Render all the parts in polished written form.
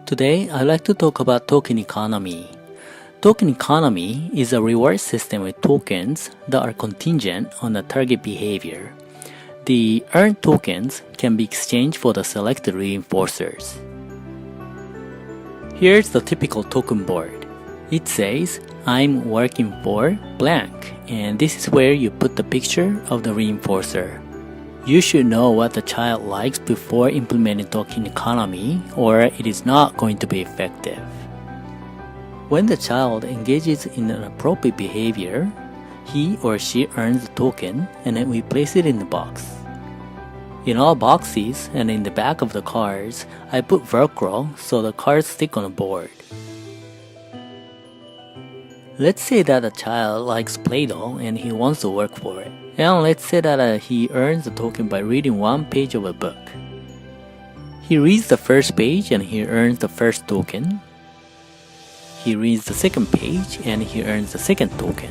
Today, I'd like to talk about token economy. Token economy is a reward system with tokens that are contingent on the target behavior. The earned tokens can be exchanged for the selected reinforcers. Here's the typical token board. It says, I'm working for blank, and this is where you put the picture of the reinforcer. You should know what the child likes before implementing token economy, or it is not going to be effective. When the child engages in an appropriate behavior, he or she earns the token and then we place it in the box. In all boxes and in the back of the cards, I put Velcro so the cards stick on the board. Let's say that a child likes Play-Doh and he wants to work for it. And let's say that he earns the token by reading one page of a book. He reads the first page and he earns the first token. He reads the second page and he earns the second token.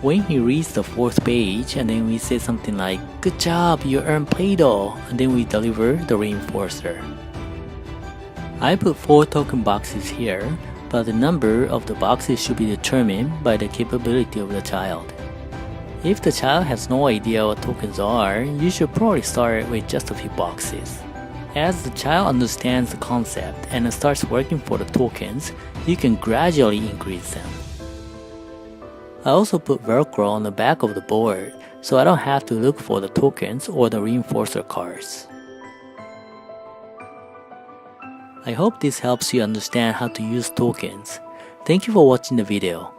When he reads the fourth page and then we say something like, "Good job, you earned Play-Doh," and then we deliver the reinforcer. I put 4 token boxes here, but the number of the boxes should be determined by the capability of the child. If the child has no idea what tokens are, you should probably start with just a few boxes. As the child understands the concept and starts working for the tokens, you can gradually increase them. I also put Velcro on the back of the board, so I don't have to look for the tokens or the reinforcer cards. I hope this helps you understand how to use tokens. Thank you for watching the video.